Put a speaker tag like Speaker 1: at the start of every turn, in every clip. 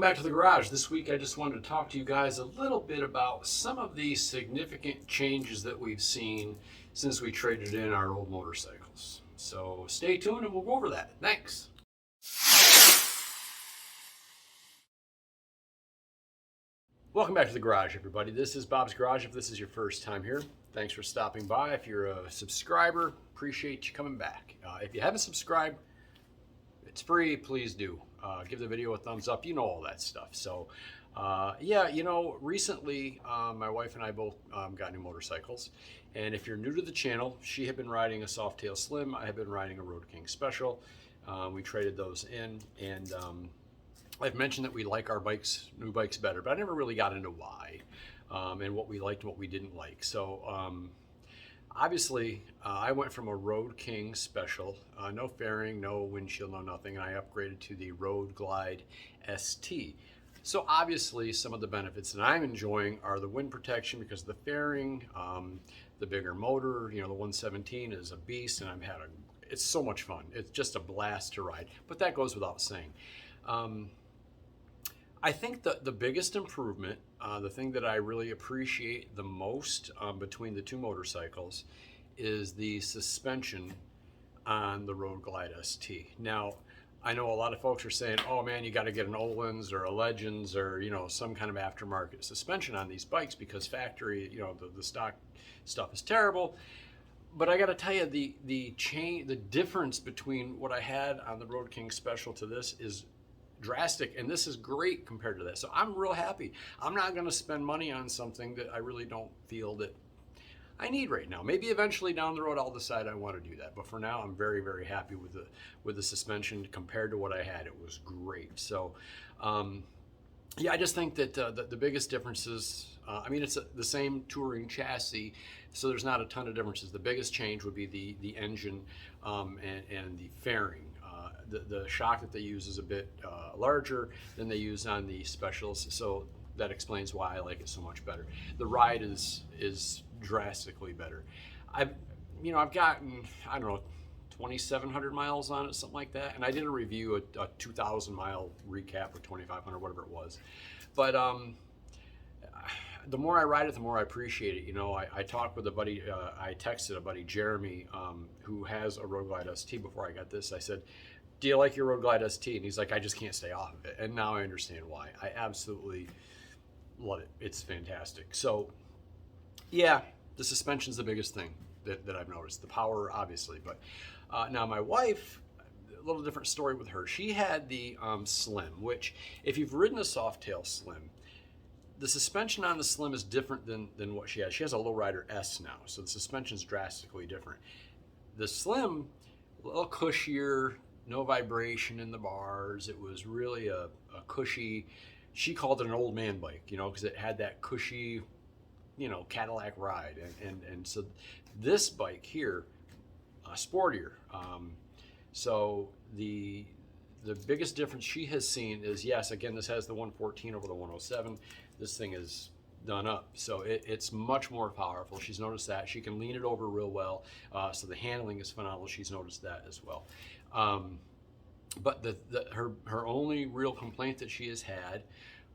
Speaker 1: back to the garage. This week I just wanted to talk to you guys a little bit about some of the significant changes that we've seen since we traded in our old motorcycles. So stay tuned and we'll go over that. Thanks. Welcome back to the garage, everybody. This is Bob's Garage. If this is your first time here, thanks for stopping by. If you're a subscriber, appreciate you coming back. If you haven't subscribed, it's free, please do. Give the video a thumbs up, you know all that stuff. So recently my wife and I both got new motorcycles. And if you're new to the channel, she had been riding a Softail Slim, I had been riding a Road King Special. We traded those in, and I've mentioned that we like our new bikes better, but I never really got into why and what we liked and what we didn't like. So obviously, I went from a Road King Special, no fairing, no windshield, no nothing, and I upgraded to the Road Glide ST. So obviously, some of the benefits that I'm enjoying are the wind protection because of the fairing, the bigger motor. You know, the 117 is a beast, and it's so much fun. It's just a blast to ride, but that goes without saying. I think the biggest improvement, the thing that I really appreciate the most between the two motorcycles is the suspension on the Road Glide ST. Now, I know a lot of folks are saying, oh man, you got to get an Olin's or a Legends or, you know, some kind of aftermarket suspension on these bikes because factory, you know, the stock stuff is terrible. But I got to tell you, the difference between what I had on the Road King Special to this is drastic, and this is great compared to that. So I'm real happy. I'm not going to spend money on something that I really don't feel that I need right now. Maybe eventually down the road I'll decide I want to do that, but for now I'm very, very happy with the suspension compared to what I had. It was great. So I just think that the biggest difference is, I mean, it's the same touring chassis, so there's not a ton of differences. The biggest change would be the engine and the fairing. The shock that they use is a bit larger than they use on the Specials, so that explains why I like it so much better. The ride is drastically better. I've gotten, I don't know, 2,700 miles on it, something like that, and I did a review, a 2,000 mile recap, or 2,500, whatever it was. But the more I ride it, the more I appreciate it. You know, I talked with a buddy, I texted a buddy, Jeremy, who has a Road Glide ST before I got this. I said, do you like your Road Glide ST? And he's like, I just can't stay off of it. And now I understand why. I absolutely love it. It's fantastic. So yeah, the suspension's the biggest thing that I've noticed. The power, obviously. But now my wife, a little different story with her. She had the Slim, which if you've ridden a Softail Slim, the suspension on the Slim is different than what she has. She has a Lowrider S now, so the suspension's drastically different. The Slim, a little cushier, no vibration in the bars. It was really a cushy, she called it an old man bike, you know, because it had that cushy, you know, Cadillac ride. And so this bike here, sportier. So the biggest difference she has seen is, yes, again, this has the 114 over the 107. This thing is done up, so it's much more powerful. She's noticed that. She can lean it over real well, so the handling is phenomenal. She's noticed that as well. But her only real complaint that she has had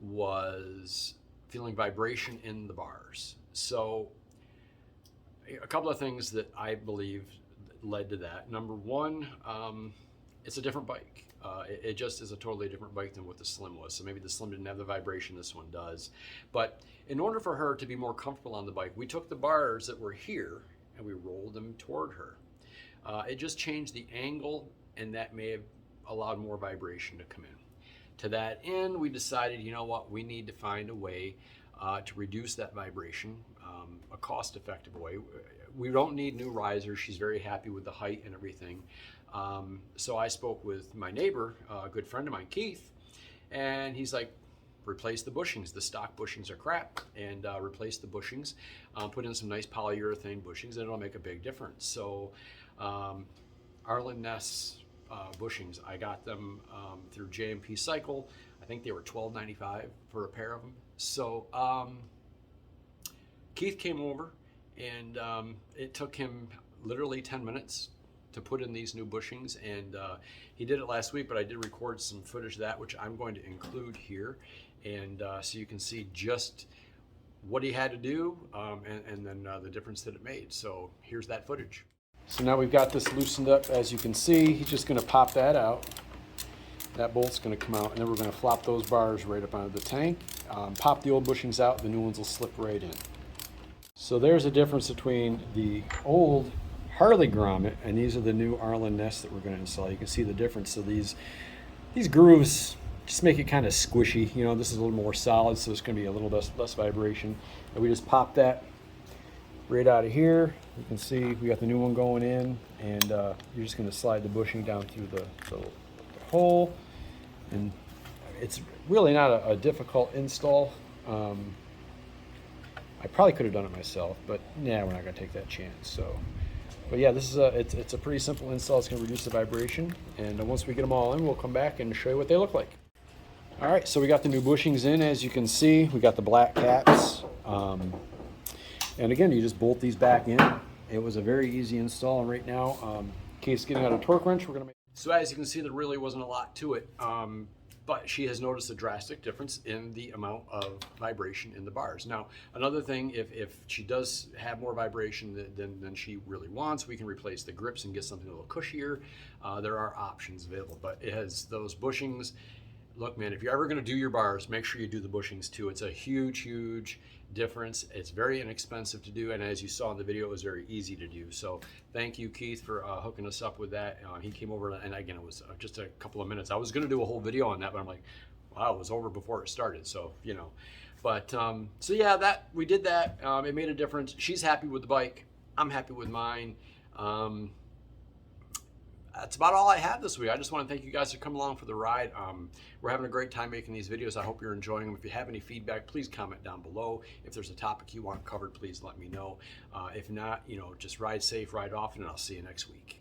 Speaker 1: was feeling vibration in the bars. So a couple of things that I believe led to that. Number one, it's a different bike. It just is a totally different bike than what the Slim was. So maybe the Slim didn't have the vibration this one does. But in order for her to be more comfortable on the bike, we took the bars that were here and we rolled them toward her. It just changed the angle, and that may have allowed more vibration to come in. To that end, we decided, you know what, we need to find a way to reduce that vibration, a cost-effective way. We don't need new risers. She's very happy with the height and everything. So I spoke with my neighbor, a good friend of mine, Keith, and he's like, replace the bushings. The stock bushings are crap, and replace the bushings. Put in some nice polyurethane bushings, and it'll make a big difference. So Arlen Ness bushings, I got them through J&P Cycle. I think they were $12.95 for a pair of them. So Keith came over, and it took him literally 10 minutes to put in these new bushings, and he did it last week, but I did record some footage of that, which I'm going to include here, and so you can see just what he had to do, and then the difference that it made. So here's that footage. So now we've got this loosened up. As you can see, he's just going to pop that out. That bolt's going to come out, and then we're going to flop those bars right up onto the tank. Pop the old bushings out, the new ones will slip right in. So there's a difference between the old Harley grommet and these are the new Arlen nests that we're going to install. You can see the difference. So these grooves just make it kind of squishy. You know, this is a little more solid, so it's going to be a little less vibration. And we just pop that right out of here. You can see we got the new one going in, and you're just going to slide the bushing down through the hole. And it's really not a difficult install. I probably could have done it myself, but yeah, we're not going to take that chance. So, but yeah, this is it's a pretty simple install. It's going to reduce the vibration, and once we get them all in, we'll come back and show you what they look like. All right, so we got the new bushings in. As you can see, we got the black caps, and again, you just bolt these back in. It was a very easy install, and right now, in case getting out a torque wrench, we're going to make. So as you can see, there really wasn't a lot to it, but she has noticed a drastic difference in the amount of vibration in the bars. Now, another thing, if she does have more vibration than she really wants, we can replace the grips and get something a little cushier. There are options available, but it has those bushings. Look, man, if you're ever going to do your bars, make sure you do the bushings too. It's a huge difference. It's very inexpensive to do, and as you saw in the video, it was very easy to do. So thank you, Keith, for hooking us up with that. He came over, and again, it was just a couple of minutes. I was going to do a whole video on that, but I'm like, wow, it was over before it started. So, you know, but so yeah, that we did that. It made a difference. She's happy with the bike. I'm happy with mine. That's about all I have this week. I just want to thank you guys for coming along for the ride. We're having a great time making these videos. I hope you're enjoying them. If you have any feedback, please comment down below. If there's a topic you want covered, please let me know. If not, you know, just ride safe, ride often, and I'll see you next week.